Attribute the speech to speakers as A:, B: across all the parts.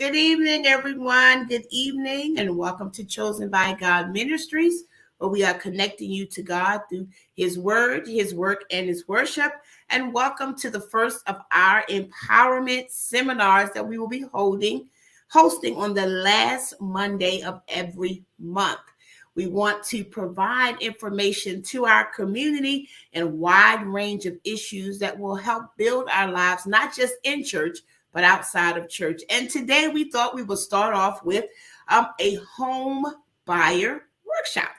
A: Good evening, everyone. Good evening, and welcome to Chosen by God Ministries, where we are connecting you to God through His Word, His work, and His worship. And welcome to the first of our empowerment seminars that we will be hosting on the last Monday of every month. We want to provide information to our community and a wide range of issues that will help build our lives, not just in church, but outside of church. And today we thought we would start off with a home buyer workshop.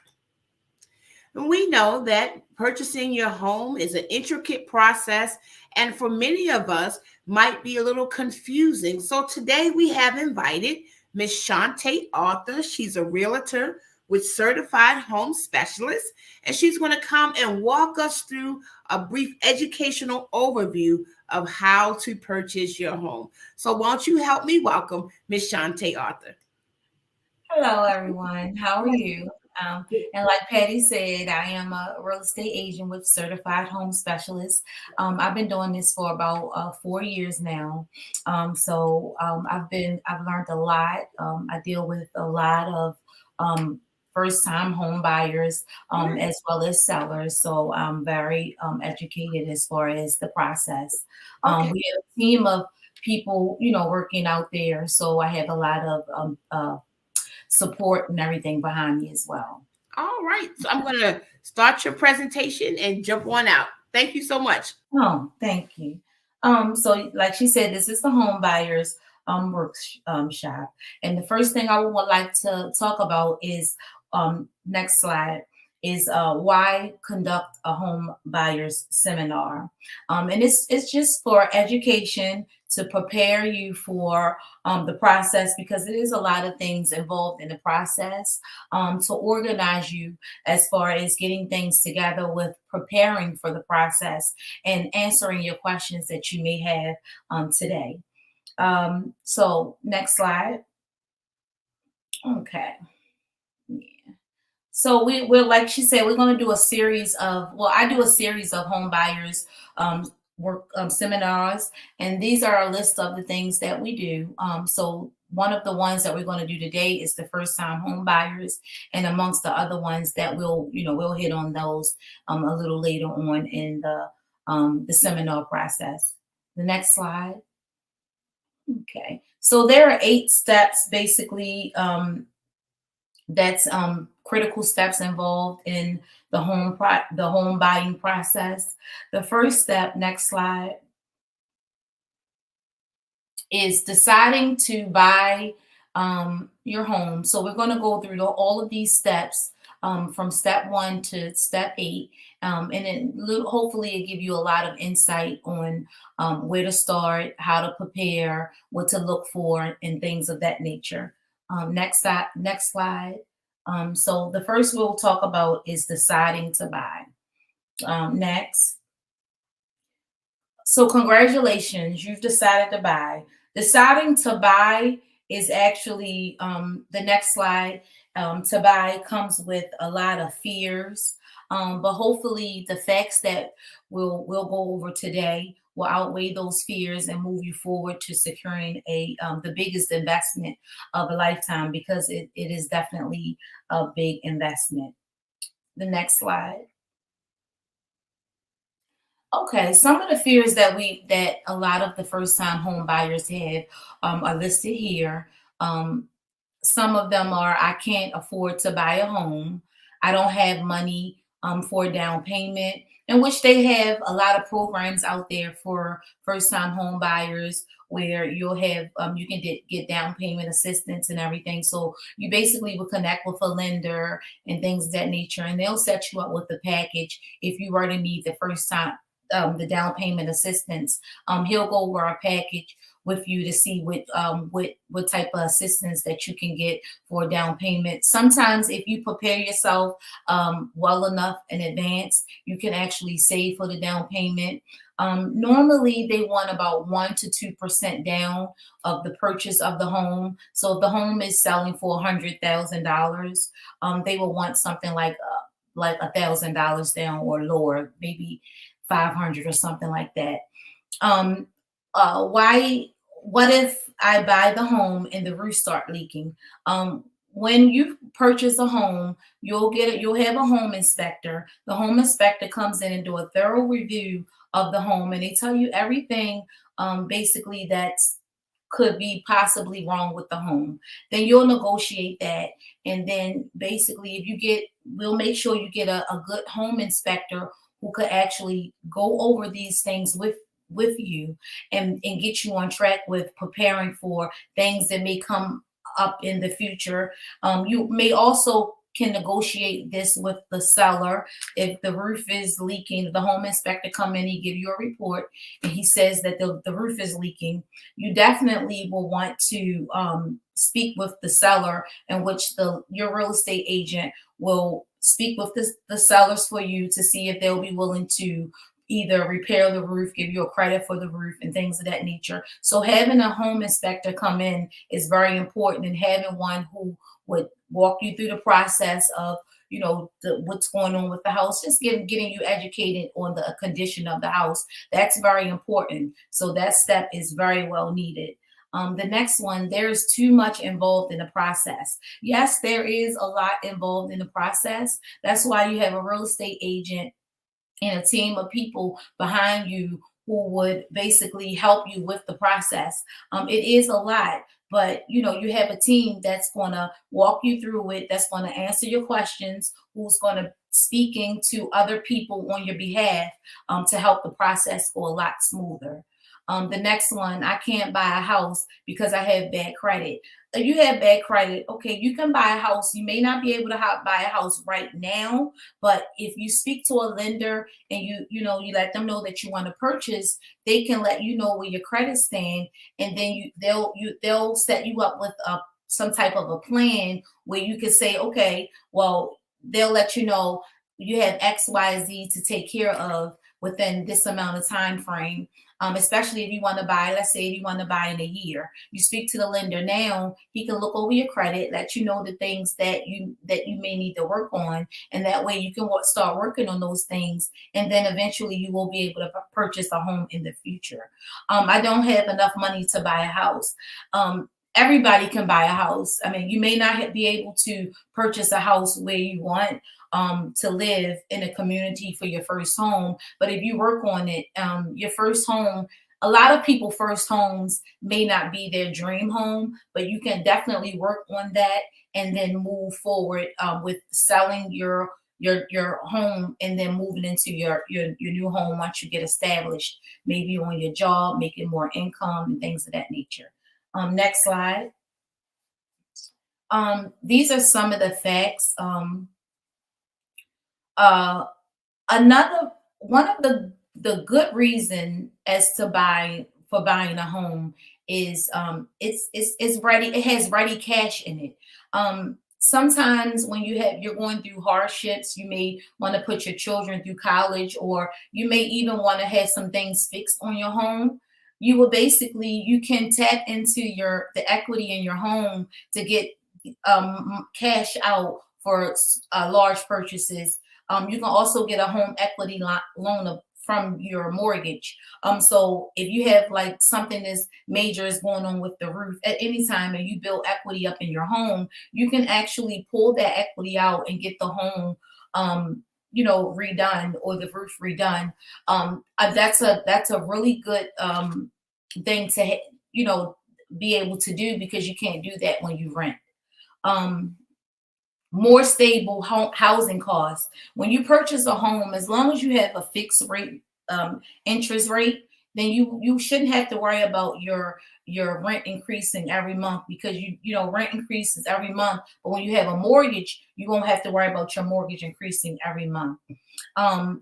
A: And we know that purchasing your home is an intricate process, and for many of us might be a little confusing. So today we have invited Miss Shantae Arthur. She's a realtor with certified home specialist, and she's going to come and walk us through a brief educational overview of how to purchase your home. So won't you help me welcome Miss Shantae Arthur?
B: Hello, everyone. How are you? And like Patty said, I am a real estate agent with certified home specialist. I've been doing this for about 4 years now. I've learned a lot. I deal with a lot of first time home buyers as well as sellers. So I'm very educated as far as the process.
A: Okay.
B: We have a team of people, working out there. So I have a lot of support and everything behind me as well.
A: All right. So I'm going to start your presentation and jump on out. Thank you so much.
B: Oh, thank you. So like she said, this is the home buyers workshop. And the first thing I would like to talk about is next slide is why conduct a home buyers seminar. And it's just for education to prepare you for the process, because it is a lot of things involved in the process, to organize you as far as getting things together with preparing for the process and answering your questions that you may have today. So next slide. Okay. So we're like she said, we're going to do a series of, I do a series of home buyers work seminars, and these are a list of the things that we do. So one of the ones that we're going to do today is the first time home buyers, and amongst the other ones that we'll hit on those a little later on in the seminar process. The next slide. Okay, so there are 8 steps basically. That's critical steps involved in the home buying process. The first step, next slide, is deciding to buy your home. So we're going to go through all of these steps from step 1 to step 8, and then hopefully it give you a lot of insight on where to start, how to prepare, what to look for, and things of that nature. Next slide. So the first we'll talk about is deciding to buy. Next. So congratulations, you've decided to buy. Deciding to buy is actually the next slide. To buy comes with a lot of fears, but hopefully the facts that we'll go over today will outweigh those fears and move you forward to securing the biggest investment of a lifetime, because it is definitely a big investment. The next slide. Okay, some of the fears that a lot of the first time home buyers have are listed here. Some of them are, I can't afford to buy a home. I don't have money for a down payment, in which they have a lot of programs out there for first time home buyers where you'll have you can get down payment assistance and everything. So you basically will connect with a lender and things of that nature, and they'll set you up with a package if you were to need the first time the down payment assistance. He'll go over a package with you to see what type of assistance that you can get for a down payment. Sometimes if you prepare yourself well enough in advance, you can actually save for the down payment. Normally they want about 1 to 2% down of the purchase of the home. So if the home is selling for $100,000, they will want something like $1,000 down or lower, maybe 500 or something like that. Why what if I buy the home and the roof start leaking? When you purchase a home, you'll have a home inspector. The home inspector comes in and do a thorough review of the home, and they tell you everything basically that's could be possibly wrong with the home. Then you'll negotiate that. And then basically, if you get, we'll make sure you get a good home inspector who could actually go over these things with you and get you on track with preparing for things that may come up in the future. You may also can negotiate this with the seller. If the roof is leaking, the home inspector come in, he give you a report, and he says that the roof is leaking. You definitely will want to speak with the seller, in which your real estate agent will speak with the sellers for you to see if they'll be willing to either repair the roof, give you a credit for the roof, and things of that nature. So having a home inspector come in is very important, and having one who would walk you through the process of what's going on with the house, just getting you educated on the condition of the house. That's very important. So that step is very well needed. The next one, there's too much involved in the process. Yes, there is a lot involved in the process. That's why you have a real estate agent and a team of people behind you who would basically help you with the process. It is a lot, but you have a team that's going to walk you through it, that's going to answer your questions, who's going to speaking to other people on your behalf to help the process go a lot smoother. The next one, I can't buy a house because I have bad credit. If you have bad credit, okay, you can buy a house. You may not be able to buy a house right now, but if you speak to a lender and you let them know that you want to purchase, they can let you know where your credit stand, and then they'll set you up with some type of a plan where you can say, okay, well, they'll let you know you have X, Y, Z to take care of within this amount of time frame. Especially if you want to buy, let's say if you want to buy in a year, you speak to the lender now, he can look over your credit, let you know the things that you may need to work on, and that way you can start working on those things, and then eventually you will be able to purchase a home in the future. I don't have enough money to buy a house. Everybody can buy a house. I mean, you may not be able to purchase a house where you want to live in a community for your first home, but if you work on it, your first home, a lot of people first homes may not be their dream home, but you can definitely work on that and then move forward with selling your home and then moving into your new home once you get established, maybe on your job, making more income and things of that nature. Next slide. These are some of the facts. Uh, Another one of the good reason as to buying a home is it's ready. It has ready cash in it. Sometimes when you're going through hardships, you may want to put your children through college, or you may even want to have some things fixed on your home. You can tap into the equity in your home to get cash out for large purchases. You can also get a home equity loan from your mortgage. So if you have like something as major as going on with the roof at any time, and you build equity up in your home, you can actually pull that equity out and get the home, redone, or the roof redone. That's a really good thing to be able to do, because you can't do that when you rent. More stable housing costs. When you purchase a home, as long as you have a fixed rate interest rate, then you shouldn't have to worry about your rent increasing every month, because rent increases every month. But when you have a mortgage, you won't have to worry about your mortgage increasing every month.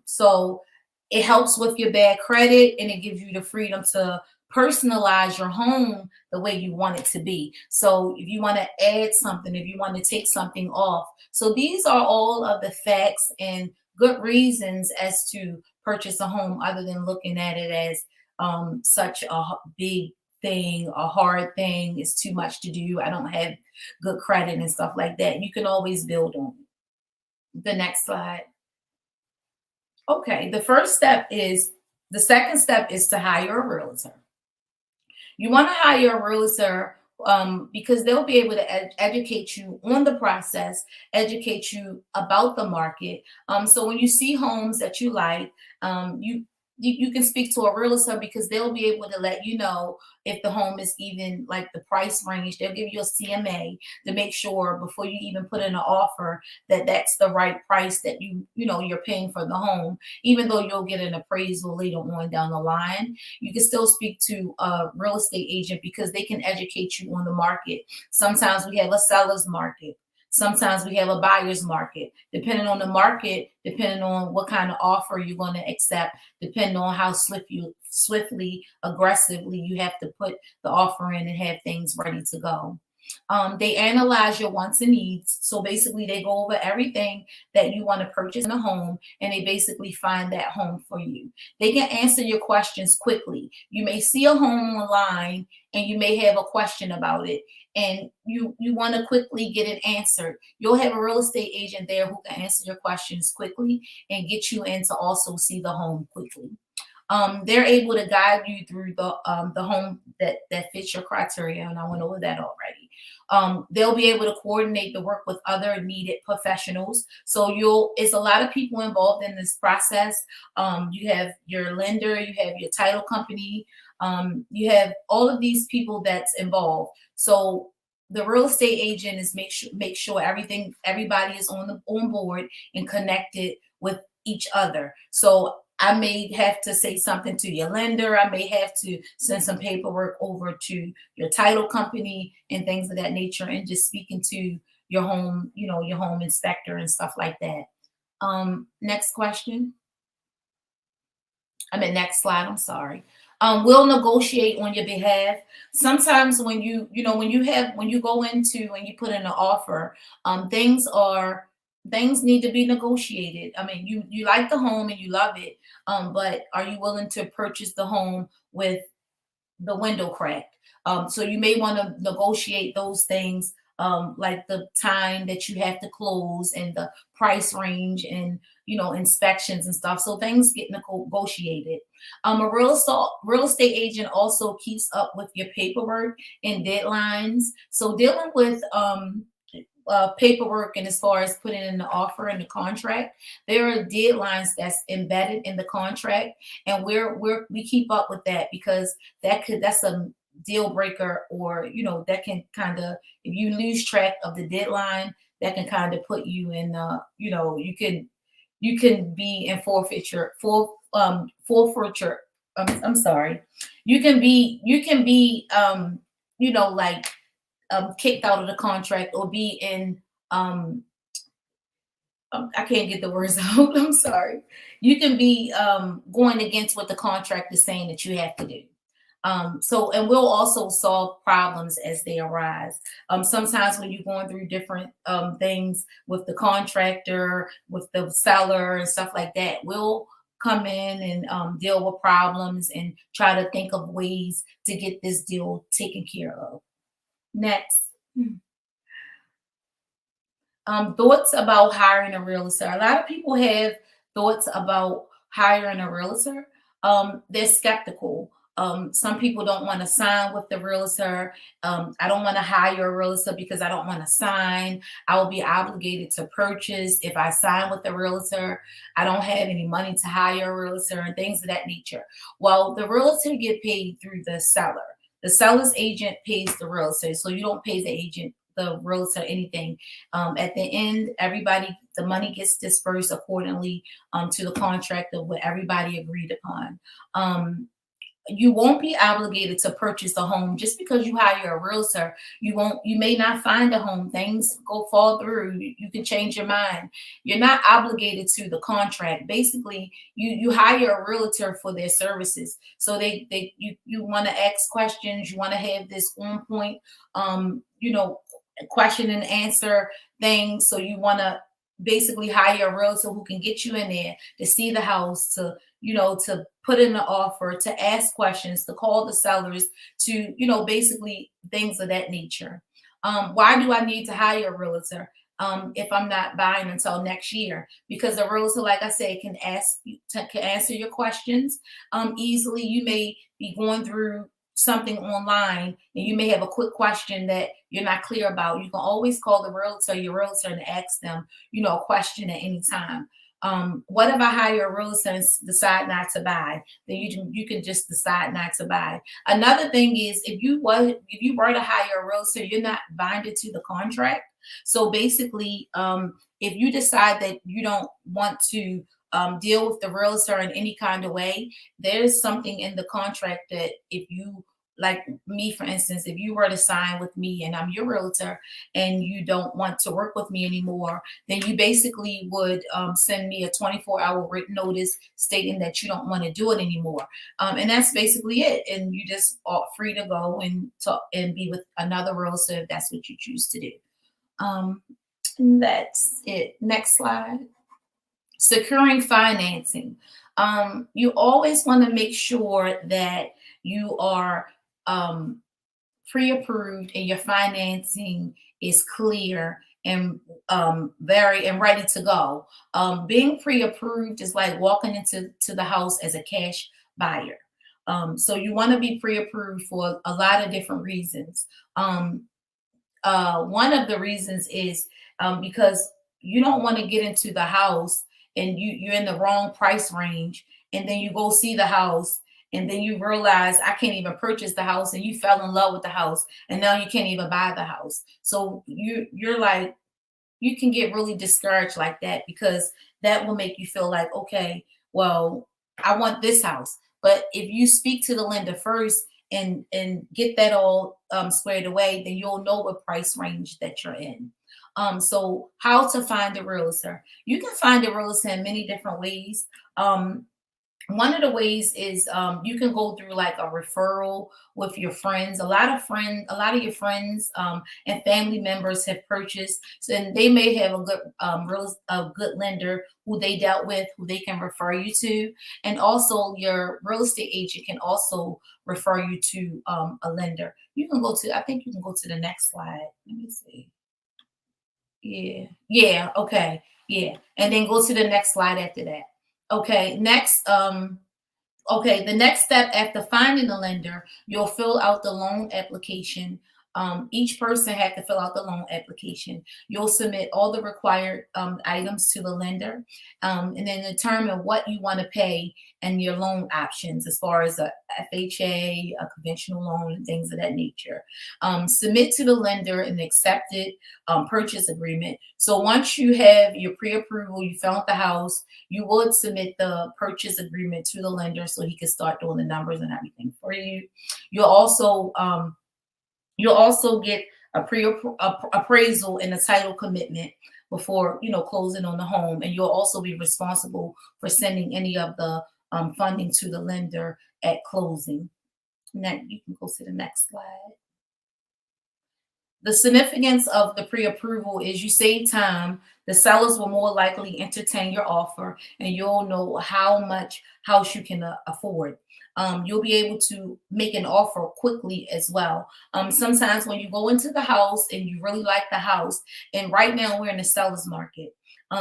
B: So it helps with your bad credit, and it gives you the freedom to personalize your home the way you want it to be. So if you want to add something, if you want to take something off. So these are all of the facts and good reasons as to purchase a home, other than looking at it as such a big thing, a hard thing, it's too much to do, I don't have good credit and stuff like that. You can always build on it. The next slide. Okay, the second step is to hire a realtor. You want to hire a realtor because they'll be able to educate you on the process, educate you about the market. So when you see homes that you like, you can speak to a realtor because they'll be able to let you know if the home is even like the price range. They'll give you a CMA to make sure before you even put in an offer that that's the right price that you're paying for the home. Even though you'll get an appraisal later on down the line, you can still speak to a real estate agent because they can educate you on the market. Sometimes we have a seller's market. Sometimes we have a buyer's market. Depending on the market, depending on what kind of offer you're going to accept, depending on how swiftly, aggressively you have to put the offer in and have things ready to go. They analyze your wants and needs. So basically, they go over everything that you want to purchase in a home and they basically find that home for you. They can answer your questions quickly. You may see a home online and you may have a question about it and you want to quickly get it answered. You'll have a real estate agent there who can answer your questions quickly and get you in to also see the home quickly. They're able to guide you through the home that fits your criteria, and I went over that already. They'll be able to coordinate the work with other needed professionals. So it's a lot of people involved in this process. You have your lender, you have your title company, you have all of these people that's involved. So the real estate agent is make sure everybody is on board and connected with each other. So I may have to say something to your lender. I may have to send some paperwork over to your title company and things of that nature, and just speaking to your home, your home inspector and stuff like that. Next question. Next slide. I'm sorry. We'll negotiate on your behalf. Sometimes when you go into when you put in an offer, things need to be negotiated. You like the home and you love it, but are you willing to purchase the home with the window cracked? So you may want to negotiate those things, like the time that you have to close and the price range and inspections and stuff. So things get negotiated. A real estate agent also keeps up with your paperwork and deadlines. So dealing with paperwork and as far as putting in the offer and the contract, there are deadlines that's embedded in the contract, and we keep up with that because that's a deal breaker, or that can kind of, if you lose track of the deadline, that can kind of put you in you can be in forfeiture. I'm sorry. You can be like kicked out of the contract or be in I can't get the words out. I'm sorry. You can be going against what the contract is saying that you have to do. And we'll also solve problems as they arise. Sometimes when you're going through different things with the contractor, with the seller and stuff like that, we'll come in and deal with problems and try to think of ways to get this deal taken care of. Next. Thoughts about hiring a realtor. A lot of people have thoughts about hiring a realtor. They're skeptical. Some people don't want to sign with the realtor. I don't want to hire a realtor because I don't want to sign. I will be obligated to purchase if I sign with the realtor. I don't have any money to hire a realtor and things of that nature. Well, the realtor get paid through the seller. The seller's agent pays the realtor, so you don't pay the realtor anything. At the end, the money gets dispersed accordingly to the contract of what everybody agreed upon. You won't be obligated to purchase a home just because you hire a realtor. You may not find a home. Things fall through. You can change your mind. You're not obligated to the contract. Basically, you hire a realtor for their services. So you want to ask questions. You want to have this on point, question and answer things. So you want to basically hire a realtor who can get you in there to see the house, to put in the offer, to ask questions, to call the sellers, to basically things of that nature. Why do I need to hire a realtor if I'm not buying until next year? Because a realtor, like I said, can answer your questions easily. You may be going through something online and you may have a quick question that you're not clear about, you can always call your realtor and ask them, a question at any time. What if I hire a realtor and decide not to buy? Then you can just decide not to buy. Another thing is, if you were to hire a realtor, you're not binded to the contract. So basically, if you decide that you don't want to deal with the realtor in any kind of way, there's something in the contract that, if you, like me, for instance, if you were to sign with me and I'm your realtor and you don't want to work with me anymore, then you basically would send me a 24-hour written notice stating that you don't want to do it anymore. And that's basically it. And you just are free to go and talk and be with another realtor if that's what you choose to do. That's it. Next slide. Securing financing. You always want to make sure that you are pre-approved and your financing is clear and very and ready to go. Being pre-approved is like walking into the house as a cash buyer. So you want to be pre-approved for a lot of different reasons. One of the reasons is because you don't want to get into the house and you're in the wrong price range, and then you go see the house and then you realize I can't even purchase the house, and you fell in love with the house and now you can't even buy the house. So you're like, you can get really discouraged like that, because that will make you feel like, okay, well, I want this house. But if you speak to the lender first and get that all squared away, then you'll know what price range that you're in. So how to find a realtor? You can find a realtor in many different ways. One of the ways is you can go through like a referral with your friends. A lot of your friends and family members have purchased, and they may have a good lender who they dealt with, who they can refer you to. And also your real estate agent can also refer you to a lender. I think you can go to the next slide. Let me see. Yeah, okay. Yeah. And then go to the next slide after that. Okay, next, the next step after finding the lender, you'll fill out the loan application. Each person had to fill out the loan application. You'll submit all the required items to the lender, and then determine what you want to pay and your loan options as far as a FHA, a conventional loan, and things of that nature. Submit to the lender an accepted purchase agreement. So once you have your pre-approval, you found the house, you would submit the purchase agreement to the lender so he can start doing the numbers and everything for you. You'll also get a appraisal and a title commitment before closing on the home, and you'll also be responsible for sending any of the funding to the lender at closing. Now you can go to the next slide. The significance of the pre-approval is you save time. The sellers will more likely entertain your offer, and you'll know how much house you can afford. You'll be able to make an offer quickly as well. Sometimes when you go into the house and you really like the house, and right now we're in the seller's market.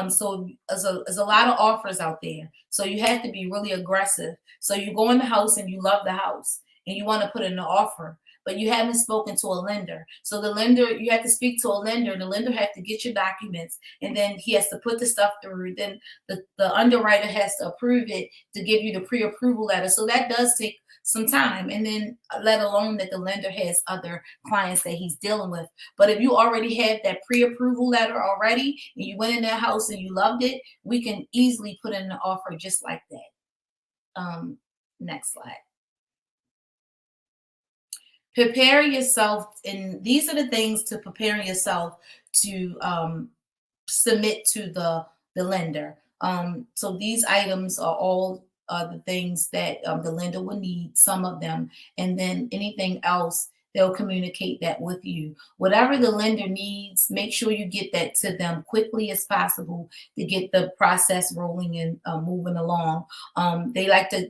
B: So there's a lot of offers out there. So you have to be really aggressive. So you go in the house and you love the house and you want to put in an offer, but you haven't spoken to a lender. So you have to speak to a lender, and the lender has to get your documents, and then he has to put the stuff through. Then the underwriter has to approve it to give you the pre-approval letter. So that does take some time, and then let alone that the lender has other clients that he's dealing with. But if you already have that pre-approval letter already and you went in that house and you loved it, we can easily put in an offer just like that. Next slide. Prepare yourself, and these are the things to preparing yourself to submit to the lender. So these items are all the things that the lender will need, some of them, and then anything else, they'll communicate that with you. Whatever the lender needs, make sure you get that to them quickly as possible to get the process rolling and moving along. They like to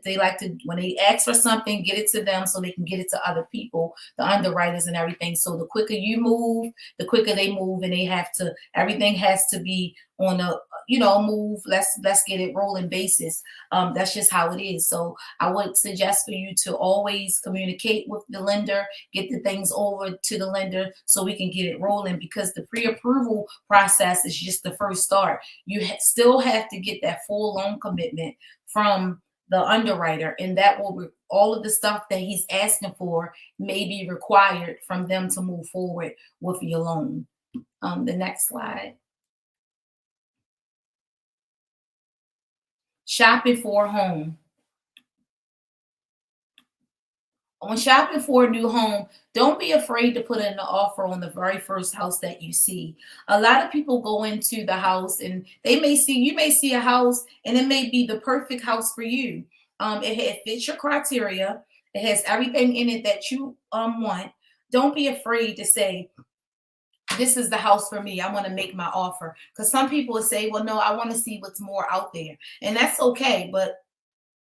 B: when they ask for something, get it to them so they can get it to other people, the underwriters and everything. So the quicker you move, the quicker they move, and everything has to be on a move, let's get it rolling basis. That's just how it is. So I would suggest for you to always communicate with the lender, get the things over to the lender so we can get it rolling, because the pre-approval process is just the first start. You still have to get that full loan commitment from the underwriter, and that will all of the stuff that he's asking for may be required from them to move forward with your loan. The next slide. Shopping for a home. When shopping for a new home, don't be afraid to put in an offer on the very first house that you see. A lot of people go into the house and you may see a house and it may be the perfect house for you. It fits your criteria. It has everything in it that you want. Don't be afraid to say, this is the house for me. I want to make my offer. Because some people will say, well, no, I want to see what's more out there. And that's okay. But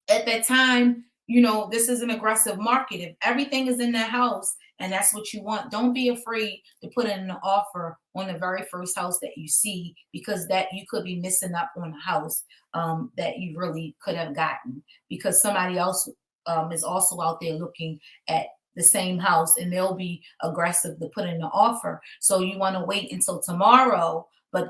B: at that time, this is an aggressive market. If everything is in that house and that's what you want, don't be afraid to put in an offer on the very first house that you see, because that you could be missing up on a house that you really could have gotten, because somebody else is also out there looking at the same house and they'll be aggressive to put in an offer. So you want to wait until tomorrow, but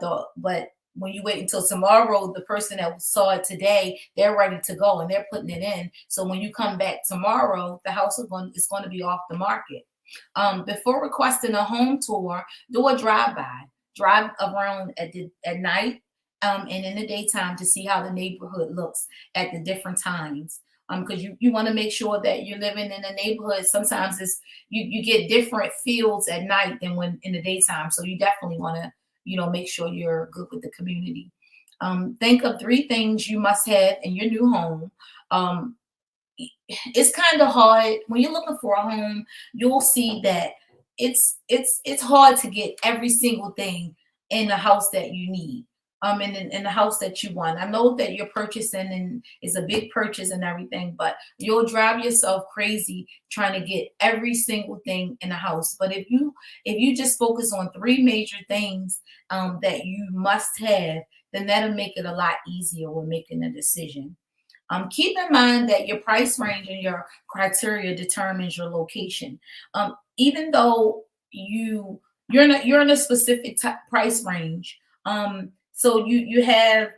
B: when you wait until tomorrow, the person that saw it today, they're ready to go and they're putting it in. So when you come back tomorrow, the house is going to be off the market. Before requesting a home tour, do a drive-by. Drive around at night and in the daytime to see how the neighborhood looks at the different times. Because you want to make sure that you're living in a neighborhood. Sometimes you get different feels at night than when in the daytime. So you definitely want to make sure you're good with the community. Think of 3 things you must have in your new home. It's kind of hard when you're looking for a home. You'll see that it's hard to get every single thing in the house that you need. In the house that you want. I know that you're purchasing and it's a big purchase and everything, but you'll drive yourself crazy trying to get every single thing in the house. But if you just focus on 3 major things that you must have, then that'll make it a lot easier when making a decision. Keep in mind that your price range and your criteria determines your location. Even though you're in a specific price range, so you have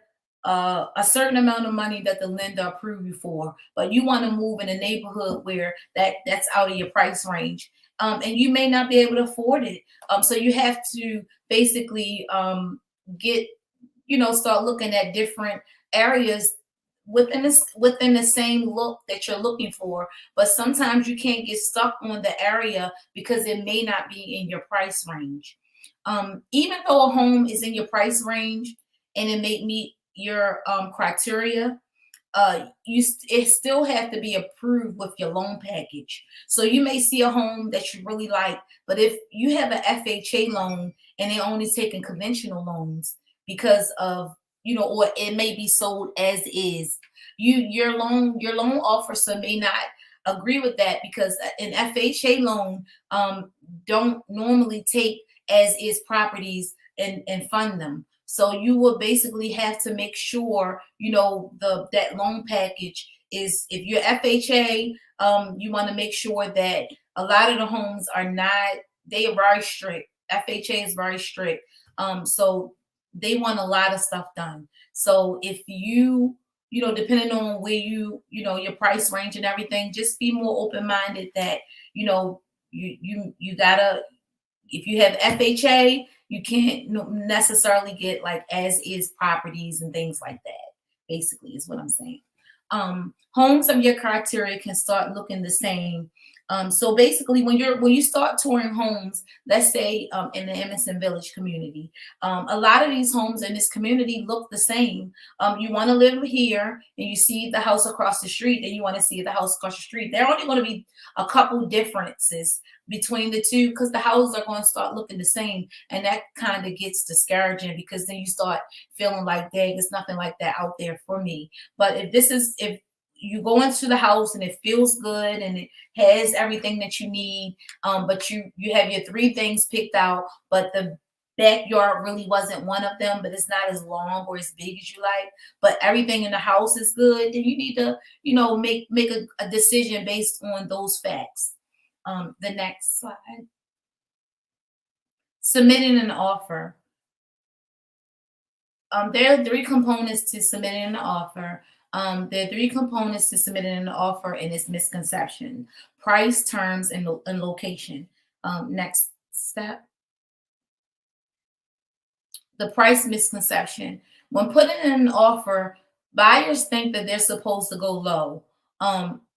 B: a certain amount of money that the lender approved you for, but you want to move in a neighborhood where that's out of your price range, and you may not be able to afford it. So you have to basically start looking at different areas within the same look that you're looking for. But sometimes you can't get stuck on the area because it may not be in your price range. Even though a home is in your price range and it may meet your criteria, it still have to be approved with your loan package. So you may see a home that you really like, but if you have an FHA loan and they're only taking conventional loans because of or it may be sold as is, your loan officer may not agree with that, because an FHA loan don't normally take as is properties and fund them. So you will basically have to make sure that loan package is, if you're FHA, you want to make sure that a lot of the homes are very strict. FHA is very strict. So they want a lot of stuff done. So if depending on where your price range and everything, just be more open-minded that you gotta, if you have FHA, you can't necessarily get like as is properties and things like that, basically is what I'm saying. Homes of your criteria can start looking the same. So basically, when you start touring homes, let's say in the Emerson Village community, a lot of these homes in this community look the same. You want to live here and you see the house across the street, and you want to see the house across the street. There are only going to be a couple differences between the two, because the houses are going to start looking the same, and that kind of gets discouraging, because then you start feeling like, dang, there's nothing like that out there for me. But if you go into the house and it feels good and it has everything that you need, but you have your 3 things picked out, but backyard really wasn't one of them, but it's not as long or as big as you like, but everything in the house is good, then you need to, make a decision based on those facts. The next slide. Submitting an offer. There are three components to submitting an offer. There are three components to submitting an offer, and it's misconception: price, terms, and location. Next step. The price misconception. When putting in an offer, buyers think that they're supposed to go low.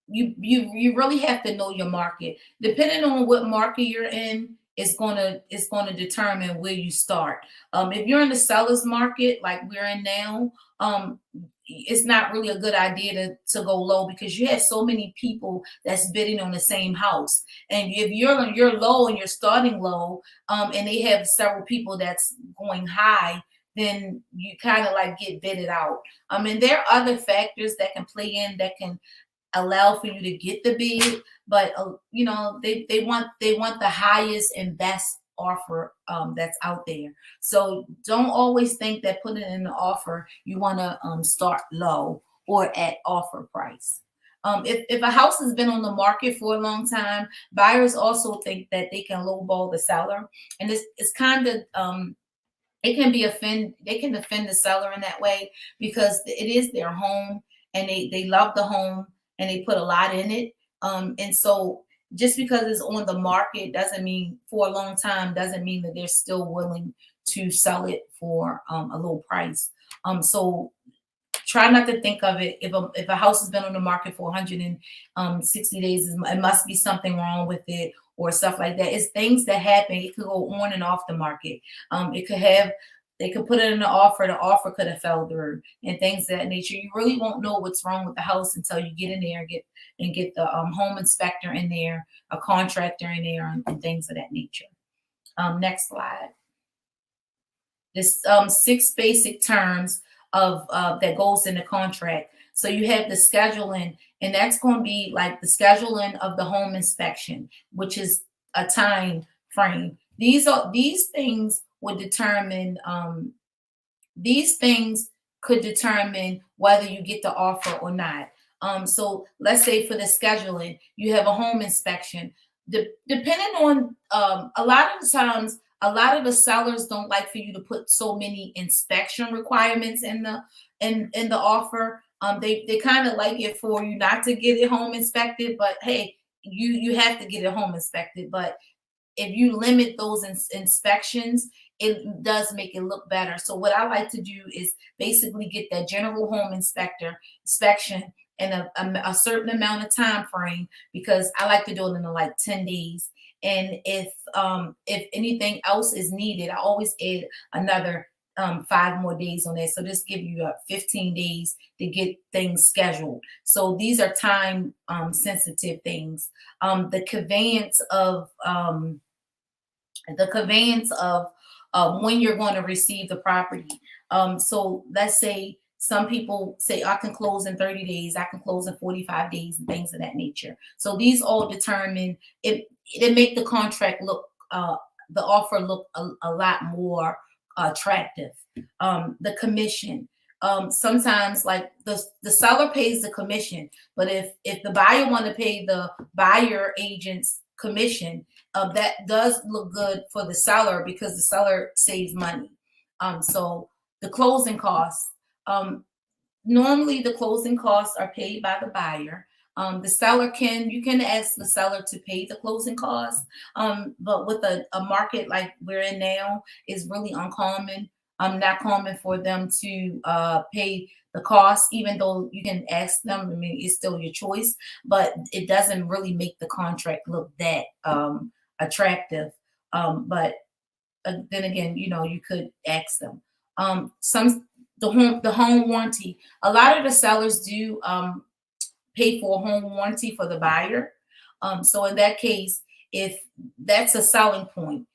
B: You really have to know your market. Depending on what market you're in, it's gonna determine where you start. If you're in the seller's market like we're in now, it's not really a good idea to go low, because you have so many people that's bidding on the same house. And if you're low and you're starting low, and they have several people that's going high, then you kind of like get bidded out. And there are other factors that can play in that can allow for you to get the bid, but they want the highest and best offer that's out there. So don't always think that putting in an offer you want to start low or at offer price. If a house has been on the market for a long time, buyers also think that they can lowball the seller, and it's kind of it can be offend they can offend the seller in that way, because it is their home, and they love the home, and they put a lot in it. And so just because it's on the market doesn't mean, for a long time, doesn't mean that they're still willing to sell it for a low price. So try not to think of it, if a house has been on the market for 160 days, it must be something wrong with it or stuff like that. It's things that happen. It could go on and off the market. They could put it in the offer could have fell through, and things of that nature. You really won't know what's wrong with the house until you get in there and get the home inspector in there, a contractor in there, and things of that nature. Next slide. This 6 basic terms of that goes in the contract. So you have the scheduling, and that's going to be like the scheduling of the home inspection, which is a time frame. These things would determine these things could determine whether you get the offer or not. So let's say for the scheduling, you have a home inspection. Depending on a lot of the times, a lot of the sellers don't like for you to put so many inspection requirements in the offer. They kind of like it for you not to get it home inspected, but hey, you have to get it home inspected. But if you limit those inspections, it does make it look better. So what I like to do is basically get that general home inspection in a certain amount of time frame, because I like to do it in like 10 days. And if anything else is needed, I always add another 5 more days on that. So this give you 15 days to get things scheduled. So these are time sensitive things. The conveyance of when you're going to receive the property. So let's say some people say, I can close in 30 days, I can close in 45 days, and things of that nature. So these all determine it make the contract look, the offer look a lot more attractive. The commission. Sometimes like the seller pays the commission, but if the buyer want to pay the buyer agent's commission, that does look good for the seller, because the seller saves money. So the closing costs. Normally the closing costs are paid by the buyer. The seller you can ask the seller to pay the closing costs. But with a market like we're in now, is really uncommon. Not common for them to pay the cost, even though you can ask them. I mean, it's still your choice, but it doesn't really make the contract look that attractive. But then again, you could ask them. The home warranty. A lot of the sellers do pay for a home warranty for the buyer. So in that case, if that's a selling point.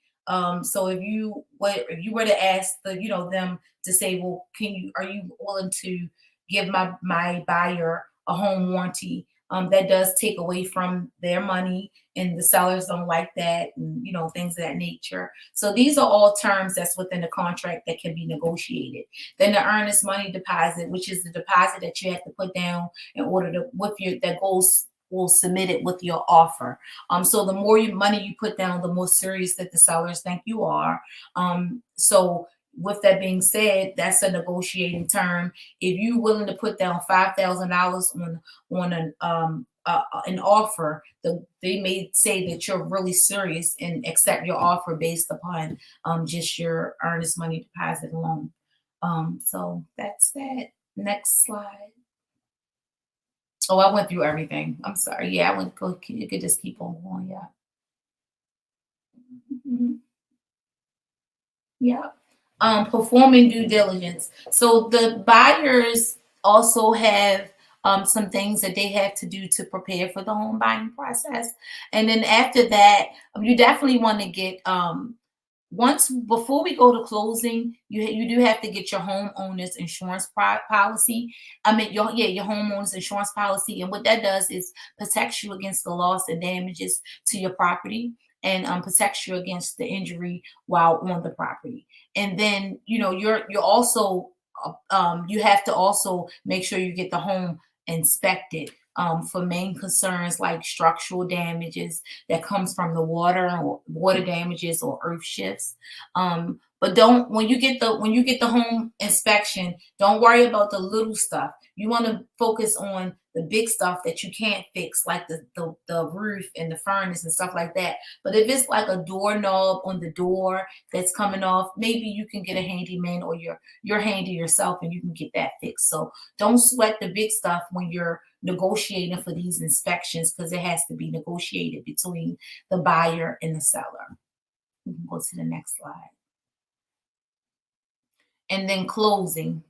B: So if you were to ask them to say, well, are you willing to give my buyer a home warranty? That does take away from their money, and the sellers don't like that, and things of that nature. So these are all terms that's within the contract that can be negotiated. Then the earnest money deposit, which is the deposit that you have to put down in order to with your that goes will submit it with your offer. So the more money you put down, the more serious that the sellers think you are. So with that being said, that's a negotiating term. If you're willing to put down $5,000 on an offer, they may say that you're really serious and accept your offer based upon just your earnest money deposit alone. So that's that. Next slide. Oh, I went through everything. I'm sorry. Yeah, I went. You could just keep on going. Yeah. Mhm. Yeah. Performing due diligence. So the buyers also have some things that they have to do to prepare for the home buying process. And then after that, you definitely want to get once before we go to closing, you do have to get your homeowner's insurance policy. I mean, your homeowner's insurance policy, and what that does is protects you against the loss and damages to your property, and protects you against the injury while on the property. And then you're also you have to also make sure you get the home inspected for main concerns like structural damages that comes from the water or water damages or earth shifts. But don't when you get the home inspection, don't worry about the little stuff. You want to focus on the big stuff that you can't fix, like the roof and the furnace and stuff like that. But if it's like a doorknob on the door that's coming off, maybe you can get a handyman, or you're handy yourself and you can get that fixed. So don't sweat the big stuff when you're negotiating for these inspections, because it has to be negotiated between the buyer and the seller. We can go to the next slide. And then closing.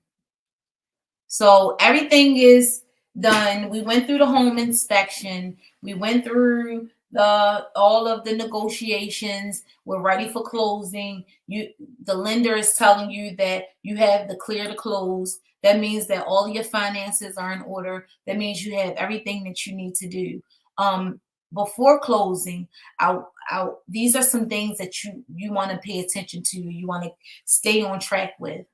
B: So everything is done. We went through the home inspection. We went through all of the negotiations. We're ready for closing. The lender is telling you that you have the clear to close. That means that all your finances are in order. That means you have everything that you need to do. Before closing, these are some things that you want to pay attention to. You want to stay on track with.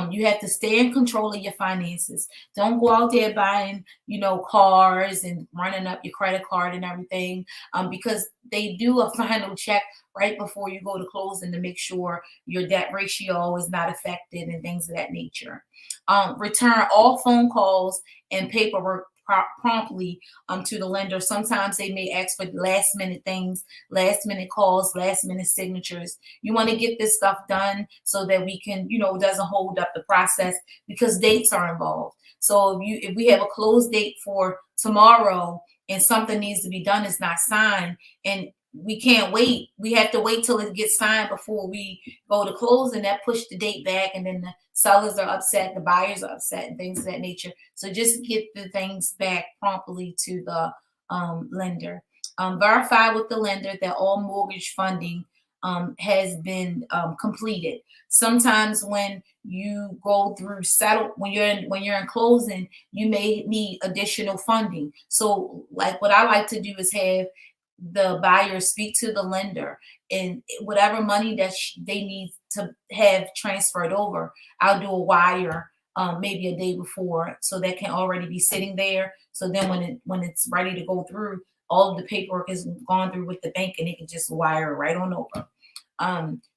B: You have to stay in control of your finances. Don't go out there buying, cars and running up your credit card and everything, because they do a final check right before you go to closing to make sure your debt ratio is not affected and things of that nature. Return all phone calls and paperwork promptly to the lender. Sometimes they may ask for last minute things, last minute calls, last minute signatures. You want to get this stuff done so that we can, it doesn't hold up the process, because dates are involved. So if we have a close date for tomorrow and something needs to be done, it's not signed, and we can't wait. We have to wait till it gets signed before we go to close, and that pushed the date back, and then the sellers are upset, the buyers are upset, and things of that nature. So just get the things back promptly to the lender. Verify with the lender that all mortgage funding has been completed. Sometimes when you go through when you're in closing, you may need additional funding. So like what I like to do is have the buyer speak to the lender, and whatever money that they need to have transferred over, I'll do a wire maybe a day before, so that can already be sitting there. So then when it's ready to go through, all of the paperwork has gone through with the bank, and they can just wire it right on over.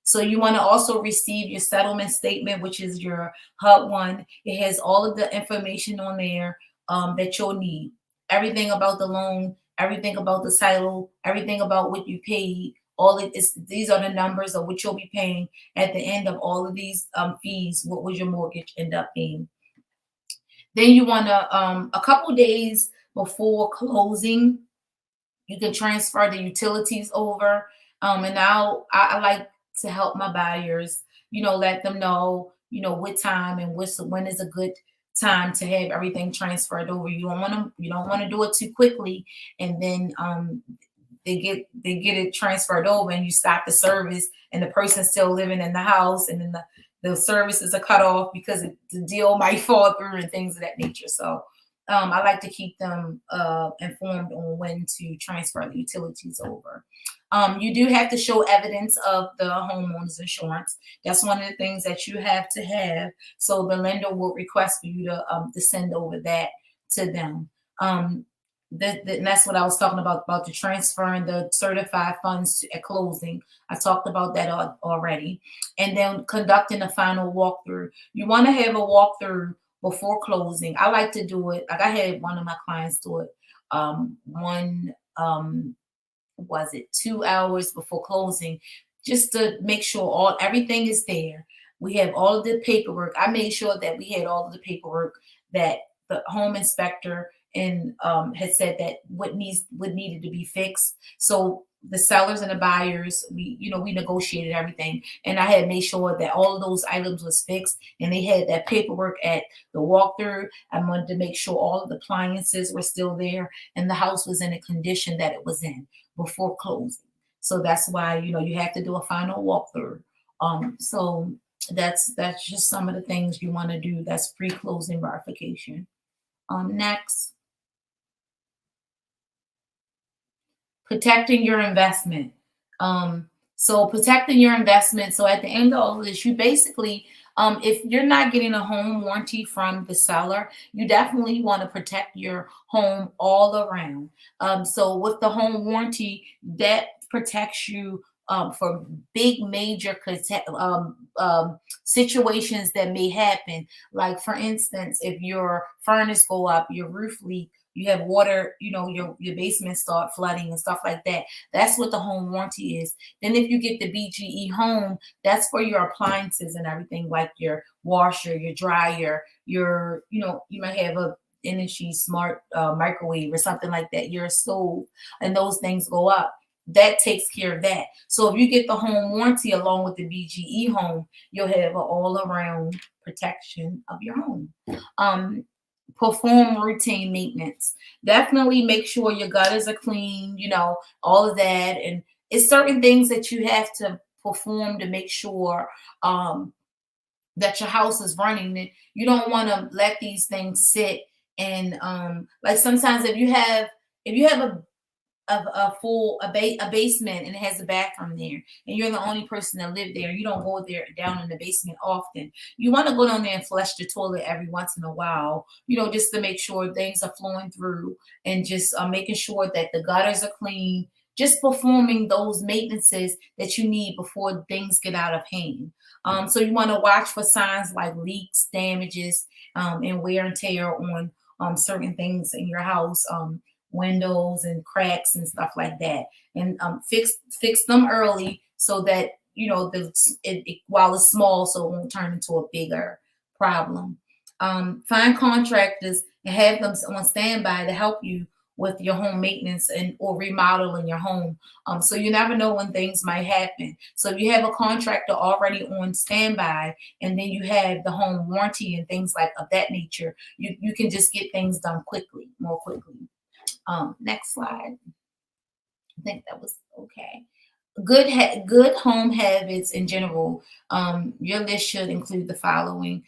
B: So you want to also receive your settlement statement, which is your HUD one. It has all of the information on there that you'll need. Everything about the loan, everything about the title, everything about what you paid. These are the numbers of what you'll be paying at the end of all of these fees. What would your mortgage end up being? Then you want to a couple days before closing, you can transfer the utilities over. And I like to help my buyers, let them know, what time and when is a good time to have everything transferred over. You don't want to do it too quickly, and then they get it transferred over, and you stop the service, and the person's still living in the house, and then the services are cut off because the deal might fall through and things of that nature. So I like to keep them informed on when to transfer the utilities over. You do have to show evidence of the homeowner's insurance. That's one of the things that you have to have. So the lender will request for you to send over that to them. And that's what I was talking about the transferring the certified funds at closing. I talked about that already. And then conducting a final walkthrough. You want to have a walkthrough before closing. I like to do it. Like I had one of my clients do it. One was it 2 hours before closing, just to make sure everything is there. We have all of the paperwork. I made sure that we had all of the paperwork that the home inspector and had said that what needed to be fixed. So the sellers and the buyers, we negotiated everything, and I had made sure that all of those items was fixed, and they had that paperwork at the walkthrough. I wanted to make sure all of the appliances were still there, and the house was in a condition that it was in before closing. So that's why you have to do a final walkthrough. So that's just some of the things you want to do. That's pre-closing verification. Next, protecting your investment. So protecting your investment. So at the end of all of this, you basically, if you're not getting a home warranty from the seller, you definitely want to protect your home all around. So with the home warranty, that protects you for big major situations that may happen. Like for instance, if your furnace go up, your roof leak, you have water, your basement start flooding and stuff like that. That's what the home warranty is. Then if you get the BGE home, that's for your appliances and everything, like your washer, your dryer, you might have a energy smart microwave or something like that, your stove, and those things go up. That takes care of that. So if you get the home warranty along with the BGE home, you'll have an all around protection of your home. Perform routine maintenance. Definitely make sure your gutters are clean, all of that. And it's certain things that you have to perform to make sure that your house is running. You don't want to let these things sit. And like sometimes if you have a basement and it has a bathroom there, and you're the only person that live there, you don't go there down in the basement often. You want to go down there and flush the toilet every once in a while, just to make sure things are flowing through, and just making sure that the gutters are clean, just performing those maintenances that you need before things get out of hand. So you want to watch for signs like leaks, damages, and wear and tear on certain things in your house, windows and cracks and stuff like that, and fix them early so that while it's small, so it won't turn into a bigger problem. Find contractors and have them on standby to help you with your home maintenance or remodeling your home. So you never know when things might happen. So if you have a contractor already on standby, and then you have the home warranty and things like of that nature, you can just get things done more quickly. Next slide. I think that was okay. Good home habits in general. Your list should include the following.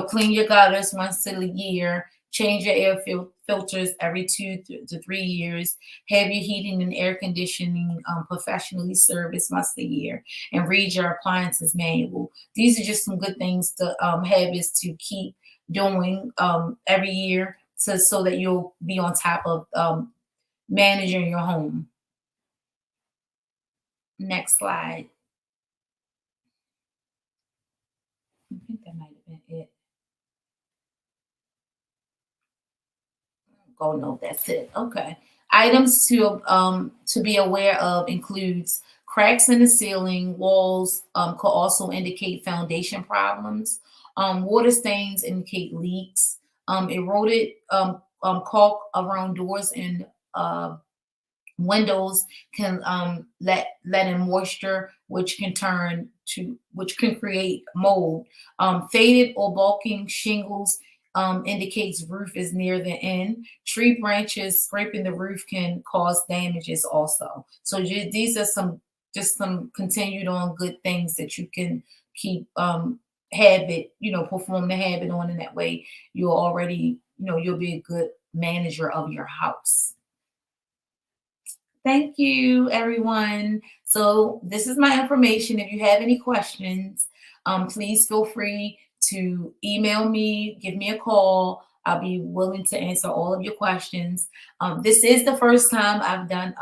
B: Clean your gutters once a year. Change your air filters every 2 to 3 years. Have your heating and air conditioning professionally serviced once a year. And read your appliances manual. These are just some good things habits to keep doing every year, so that you'll be on top of managing your home. Next slide. I think that might have been it. Oh no, that's it. Okay. Items to be aware of includes cracks in the ceiling, walls could also indicate foundation problems. Water stains indicate leaks. Eroded caulk around doors and windows can let in moisture, which can create mold. Faded or bulking shingles indicates roof is near the end. Tree branches scraping the roof can cause damages also. So these are some continued on good things that you can keep perform the habit on, in that way you'll already you'll be a good manager of your house. Thank you, everyone. So this is my information. If you have any questions, please feel free to email me, give me a call. I'll be willing to answer all of your questions. This is the first time I've done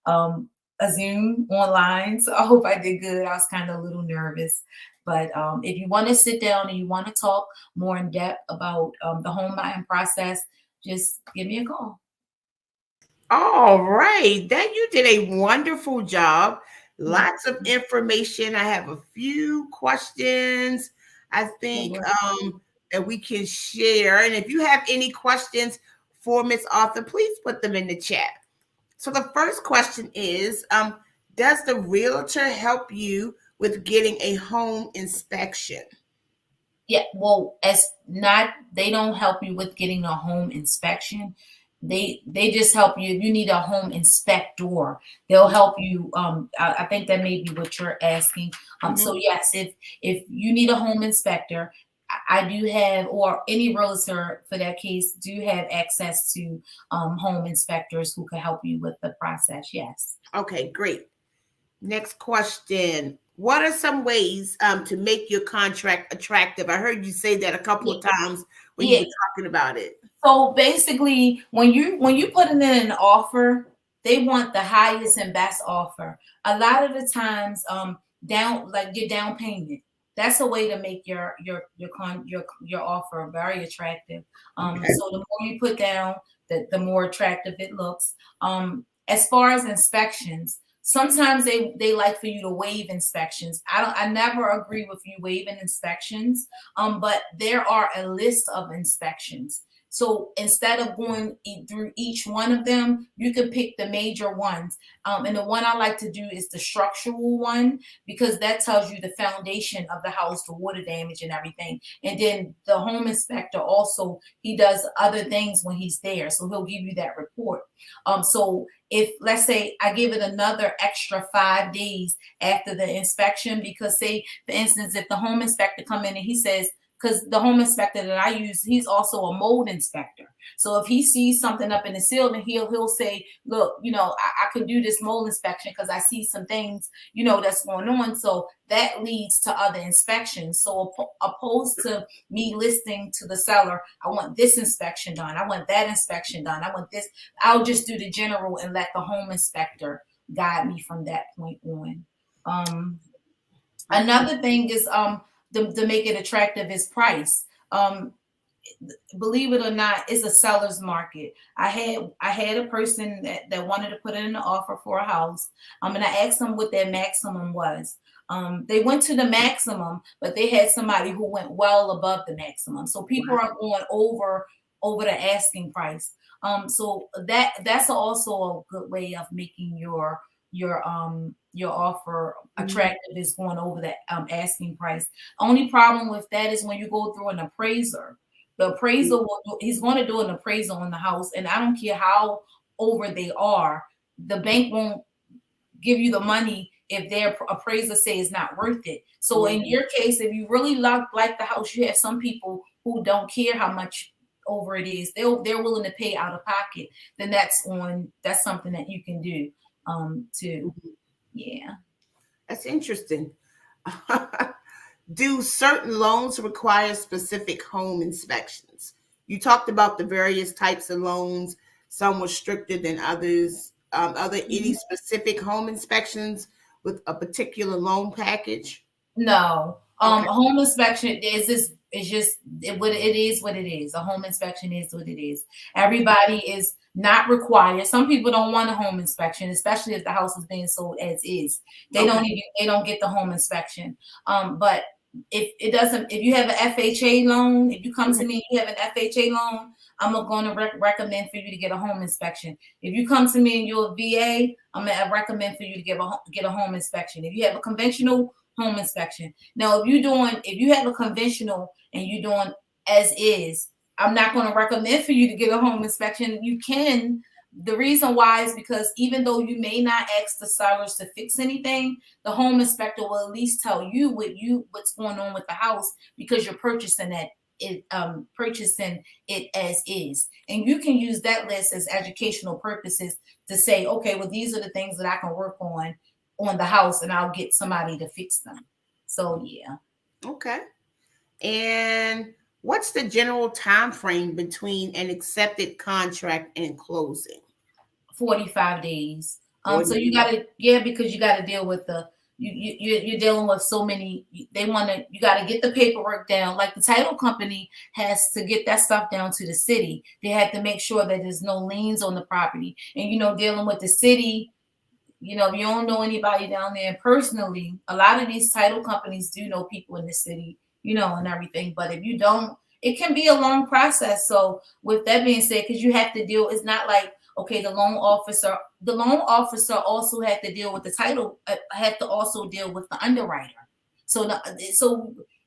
B: a Zoom online, so I hope I did good. I was kind of a little nervous, but if you want to sit down and you want to talk more in depth about the home buying process, just give me a call.
A: All right. That you did a wonderful job.
B: Yeah.
A: Lots of information. I have a few questions I think that we can share. And if you have any questions for Miss Arthur, please put them in the chat. So the first question is, does the realtor help you with getting a home inspection?
B: Yeah, well, as not they don't help you with getting a home inspection. They just help you if you need a home inspector. They'll help you. I think that may be what you're asking. So yes, if you need a home inspector, I do have, or any realtor for that case, do have access to home inspectors who can help you with the process. Yes.
A: Okay, great. Next question. What are some ways to make your contract attractive? I heard you say that a couple of times when you
B: Yeah.
A: were talking about it.
B: So basically, when you put in an offer, they want the highest and best offer. A lot of the times, down like your down payment. That's a way to make your offer very attractive.
A: Okay.
B: So the more you put down, the more attractive it looks. As far as inspections, sometimes they like for you to waive inspections. I never agree with you waiving inspections. But there are a list of inspections. So instead of going through each one of them, you can pick the major ones. And the one I like to do is the structural one, because that tells you the foundation of the house, the water damage and everything. And then the home inspector also, he does other things when he's there. So he'll give you that report. So if, let's say, I give it another extra 5 days after the inspection, because say, for instance, if the home inspector come in and he says, because the home inspector that I use, he's also a mold inspector. So if he sees something up in the ceiling, he'll say, look, I can do this mold inspection because I see some things, that's going on. So that leads to other inspections. So opposed to me listening to the seller, I want this inspection done, I want that inspection done, I want this, I'll just do the general and let the home inspector guide me from that point on. Another thing is to make it attractive is price. Believe it or not, it's a seller's market. I had a person that wanted to put in an offer for a house. And I asked them what their maximum was. They went to the maximum, but they had somebody who went well above the maximum. So people are going over the asking price. So that's also a good way of making your offer attractive, is going over that asking price. Only problem with that is when you go through an appraiser. The appraiser he's going to do an appraisal on the house, and I don't care how over they are, the bank won't give you the money if their appraiser say it's not worth it. So in your case, if you really like the house, you have some people who don't care how much over it is. They're willing to pay out of pocket. Then that's something that you can do too. Yeah.
A: That's interesting. Do certain loans require specific home inspections? You talked about the various types of loans. Some were stricter than others. Are there any specific home inspections with a particular loan package?
B: No.
A: Okay.
B: Home inspection is just what it is. What it is. A home inspection is what it is. Everybody is not required. Some people don't want a home inspection, especially if the house is being sold as is. They don't get the home inspection. But if you have an FHA loan, if you come to me and you have an FHA loan, I'm going to recommend for you to get a home inspection. If you come to me and you're a VA, I'm going to recommend for you to get a home inspection. If you have a conventional home inspection. Now, if you have a conventional and you're doing as is, I'm not going to recommend for you to get a home inspection. You can. The reason why is because even though you may not ask the sellers to fix anything, the home inspector will at least tell you what's going on with the house, because you're purchasing that purchasing it as is. And you can use that list as educational purposes to say, okay, well, these are the things that I can work on the house, and I'll get somebody to fix them. So yeah.
A: Okay. And what's the general time frame between an accepted contract and closing?
B: 45 days. So
A: 40.
B: you gotta, yeah, because you gotta deal with you're dealing with so many. They want to, you got to get the paperwork down. Like the title company has to get that stuff down to the city. They have to make sure that there's no liens on the property. And dealing with the city, if you don't know anybody down there personally, a lot of these title companies do know people in the city, and everything. But if you don't, it can be a long process. So with that being said, because you have to deal, it's not like, okay, the loan officer also had to deal with the title, had to also deal with the underwriter. So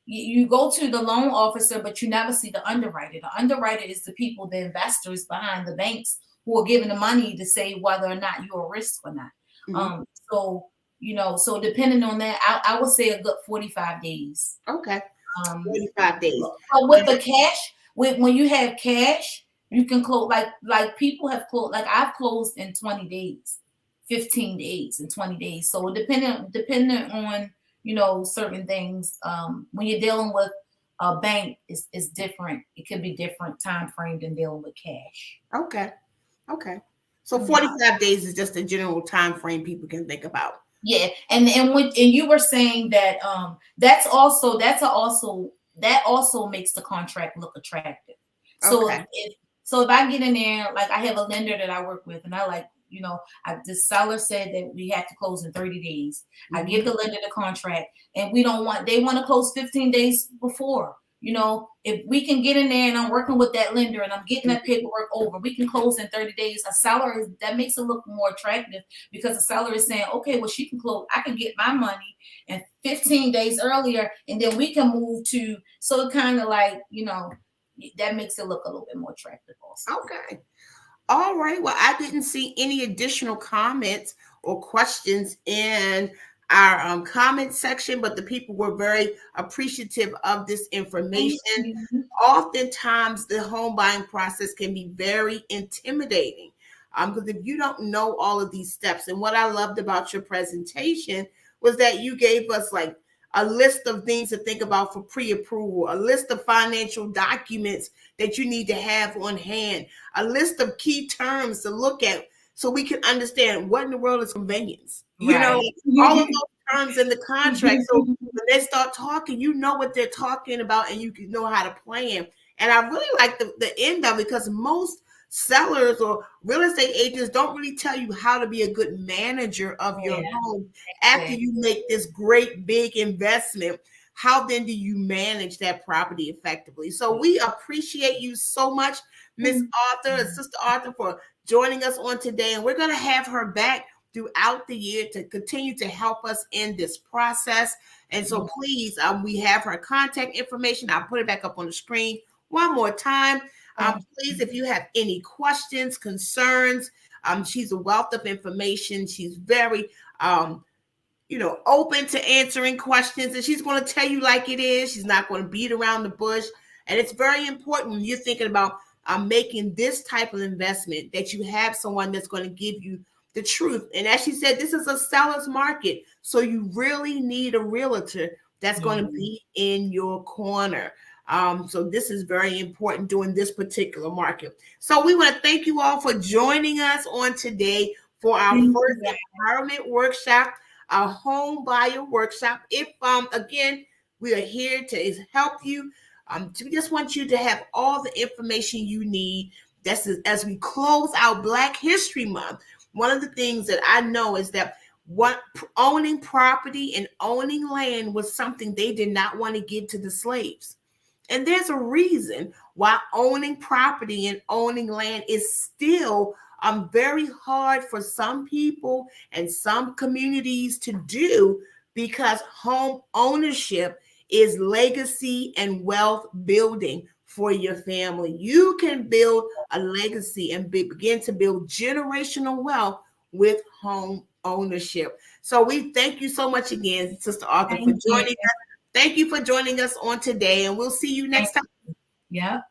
B: you go to the loan officer, but you never see the underwriter. The underwriter is the people, the investors behind the banks who are giving the money to say whether or not you're a risk or not.
A: Mhm.
B: So depending on that, I would say a good 45 days.
A: Okay.
B: Um,
A: 45 days.
B: but with the cash, when you have cash, you can close like people have closed, like I've closed in 20 days, 15 days, and 20 days. So depending on certain things, when you're dealing with a bank, is different. It could be different time frame than dealing with cash.
A: Okay. Okay. So
B: Yeah.
A: 45 days is just a general time frame people can think about.
B: Yeah, and you were saying that that also makes the contract look attractive. So
A: Okay.
B: if I get in there, like I have a lender that I work with, and I like, the seller said that we have to close in 30 days. I give the lender the contract, and they want to close 15 days before. If we can get in there and I'm working with that lender and I'm getting that paperwork over, we can close in 30 days. That makes it look more attractive, because the seller is saying, okay, well, she can close, I can get my money and 15 days earlier, and then we can move to, so it kind of like, that makes it look a little bit more attractive also.
A: Okay. All right. Well, I didn't see any additional comments or questions in our comment section, but the people were very appreciative of this information. Oftentimes, the home buying process can be very intimidating because if you don't know all of these steps, and what I loved about your presentation was that you gave us like a list of things to think about for pre-approval, a list of financial documents that you need to have on hand, a list of key terms to look at so we can understand what in the world is conveyance.
B: Right.
A: All of those terms in the contract. So when they start talking, you know what they're talking about and you can know how to plan. And I really like the end of it, because most sellers or real estate agents don't really tell you how to be a good manager of your home after you make this great big investment. How then do you manage that property effectively? So we appreciate you so much, Miss Arthur and Sister Arthur, for joining us on today. And we're going to have her back throughout the year to continue to help us in this process. And so please, we have her contact information. I'll put it back up on the screen one more time. Please, if you have any questions, concerns, she's a wealth of information. She's very open to answering questions, and she's going to tell you like it is. She's not going to beat around the bush. And it's very important when you're thinking about making this type of investment that you have someone that's going to give you the truth. And as she said, this is a seller's market. So you really need a realtor that's going to be in your corner. So this is very important during this particular market. So we want to thank you all for joining us on today for our first empowerment workshop, our home buyer workshop. If again, we are here to help you. We just want you to have all the information you need. That's as we close out Black History Month. One of the things that I know is that owning property and owning land was something they did not want to give to the slaves. And there's a reason why owning property and owning land is still very hard for some people and some communities to do, because home ownership is legacy and wealth building for your family. You can build a legacy and begin to build generational wealth with home ownership. So we thank you so much again, Sister Arthur, for joining us. Thank you for joining us on today, and we'll see you next time.
B: Yeah.